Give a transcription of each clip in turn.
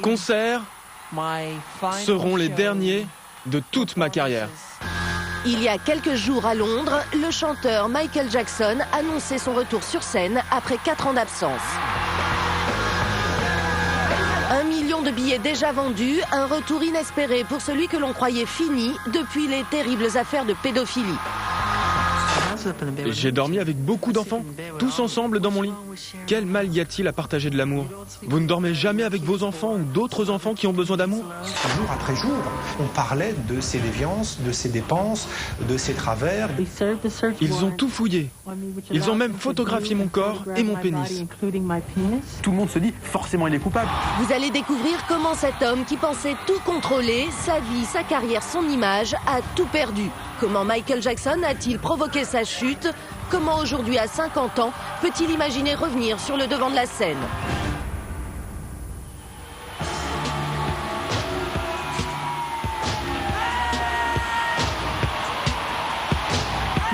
Concerts seront les derniers de toute ma carrière. Il y a quelques jours à Londres, le chanteur Michael Jackson annonçait son retour sur scène après 4 ans d'absence. 1 million de billets déjà vendus, un retour inespéré pour celui que l'on croyait fini depuis les terribles affaires de pédophilie. J'ai dormi avec beaucoup d'enfants, tous ensemble dans mon lit. Quel mal y a-t-il à partager de l'amour? Vous ne dormez jamais avec vos enfants ou d'autres enfants qui ont besoin d'amour? Jour après jour, on parlait de ses déviances, de ses dépenses, de ses travers. Ils ont tout fouillé. Ils ont même photographié mon corps et mon pénis. Tout le monde se dit forcément il est coupable. Vous allez découvrir comment cet homme qui pensait tout contrôler, sa vie, sa carrière, son image, a tout perdu. Comment Michael Jackson a-t-il provoqué sa chute? Comment aujourd'hui à 50 ans peut-il imaginer revenir sur le devant de la scène?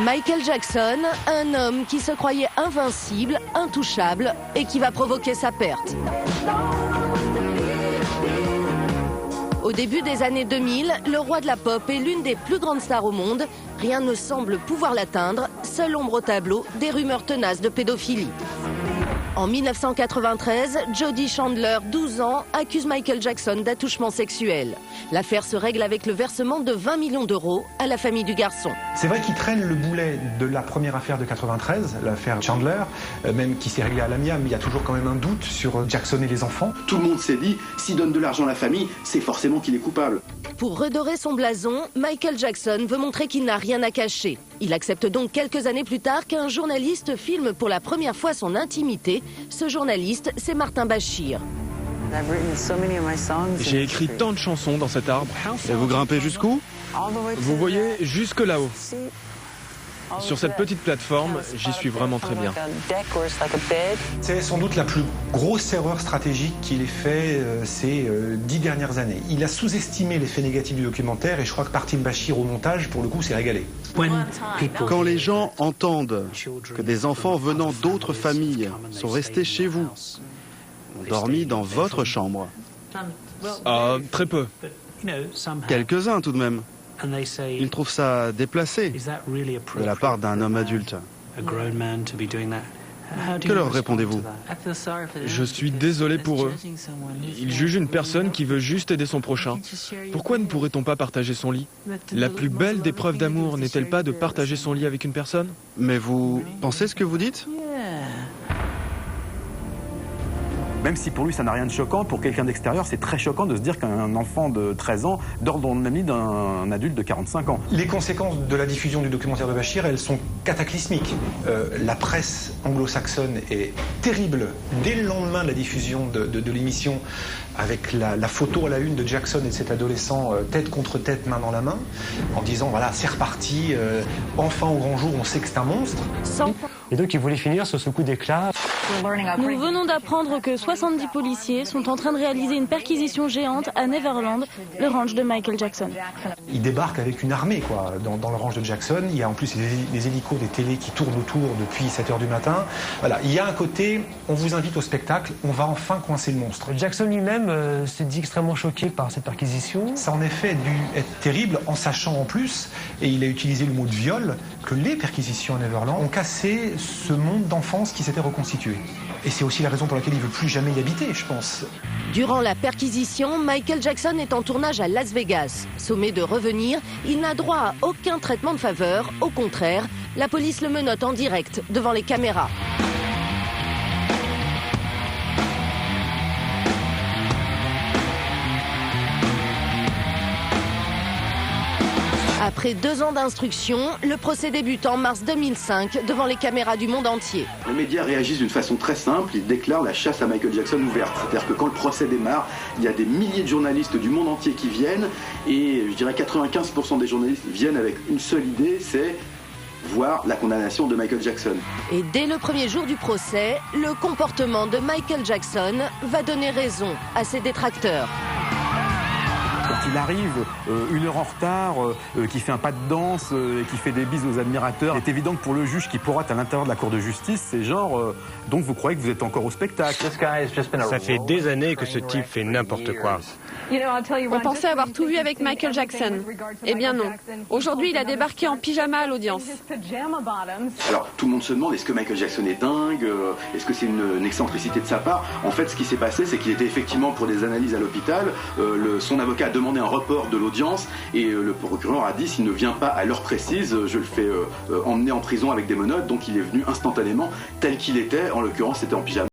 Michael Jackson, un homme qui se croyait invincible, intouchable et qui va provoquer sa perte. Au début des années 2000, le roi de la pop est l'une des plus grandes stars au monde. Rien ne semble pouvoir l'atteindre, seule ombre au tableau des rumeurs tenaces de pédophilie. En 1993, Jodie Chandler, 12 ans, accuse Michael Jackson d'attouchement sexuel. L'affaire se règle avec le versement de 20 millions d'euros à la famille du garçon. C'est vrai qu'il traîne le boulet de la première affaire de 93, l'affaire Chandler, même qui s'est réglée à l'amiable, mais il y a toujours quand même un doute sur Jackson et les enfants. Tout le monde s'est dit, s'il donne de l'argent à la famille, c'est forcément qu'il est coupable. Pour redorer son blason, Michael Jackson veut montrer qu'il n'a rien à cacher. Il accepte donc quelques années plus tard qu'un journaliste filme pour la première fois son intimité. Ce journaliste, c'est Martin Bashir. J'ai écrit tant de chansons dans cet arbre. Et vous grimpez jusqu'où? Vous voyez, jusque là-haut. Sur cette petite plateforme, j'y suis vraiment très bien. C'est sans doute la plus grosse erreur stratégique qu'il ait fait ces 10 dernières années. Il a sous-estimé l'effet négatif du documentaire et je crois que Martin Bashir au montage, pour le coup, s'est régalé. Quand les gens entendent que des enfants venant d'autres familles sont restés chez vous, ont dormi dans votre chambre. Très peu. Quelques-uns tout de même. Ils trouvent ça déplacé de la part d'un homme adulte. Que leur répondez-vous? Je suis désolé pour eux. Ils jugent une personne qui veut juste aider son prochain. Pourquoi ne pourrait-on pas partager son lit? La plus belle des preuves d'amour n'est-elle pas de partager son lit avec une personne? Mais vous pensez ce que vous dites? Même si pour lui ça n'a rien de choquant, pour quelqu'un d'extérieur c'est très choquant de se dire qu'un enfant de 13 ans dort dans le même lit d'un adulte de 45 ans. Les conséquences de la diffusion du documentaire de Bashir, elles sont cataclysmiques. La presse anglo-saxonne est terrible. Dès le lendemain de la diffusion de l'émission, avec la photo à la une de Jackson et de cet adolescent tête contre tête, main dans la main, en disant voilà, c'est reparti, enfin au grand jour, on sait que c'est un monstre. Et donc il voulait finir sur ce coup d'éclat. Nous venons d'apprendre que 70 policiers sont en train de réaliser une perquisition géante à Neverland, le ranch de Michael Jackson. Il débarque avec une armée quoi, dans le ranch de Jackson. Il y a en plus les hélicos des télés qui tournent autour depuis 7 h du matin. Voilà, il y a un côté, on vous invite au spectacle, on va enfin coincer le monstre. Jackson lui-même s'est dit extrêmement choqué par cette perquisition. Ça en effet a dû être terrible en sachant en plus, et il a utilisé le mot de viol, que les perquisitions à Neverland ont cassé ce monde d'enfance qui s'était reconstitué. Et c'est aussi la raison pour laquelle il ne veut plus jamais y habiter, je pense. Durant la perquisition, Michael Jackson est en tournage à Las Vegas. Sommé de revenir, il n'a droit à aucun traitement de faveur. Au contraire, la police le menotte en direct devant les caméras. Après 2 ans d'instruction, le procès débute en mars 2005 devant les caméras du monde entier. Les médias réagissent d'une façon très simple, ils déclarent la chasse à Michael Jackson ouverte. C'est-à-dire que quand le procès démarre, il y a des milliers de journalistes du monde entier qui viennent et je dirais 95% des journalistes viennent avec une seule idée, c'est voir la condamnation de Michael Jackson. Et dès le premier jour du procès, le comportement de Michael Jackson va donner raison à ses détracteurs. Quand il arrive, 1 heure en retard, qui fait un pas de danse, et qui fait des bises aux admirateurs, c'est évident que pour le juge qui pourra être à l'intérieur de la cour de justice, c'est genre, donc vous croyez que vous êtes encore au spectacle. Ça fait des années que ce type fait n'importe quoi. On pensait avoir tout vu avec Michael Jackson. Eh bien non. Aujourd'hui, il a débarqué en pyjama à l'audience. Alors tout le monde se demande, est-ce que Michael Jackson est dingue? Est-ce que c'est une excentricité de sa part? En fait, ce qui s'est passé, c'est qu'il était effectivement pour des analyses à l'hôpital. Son avocat a demandé un report de l'audience et le procureur a dit, s'il ne vient pas à l'heure précise, je le fais emmener en prison avec des menottes. Donc il est venu instantanément tel qu'il était. En l'occurrence, c'était en pyjama.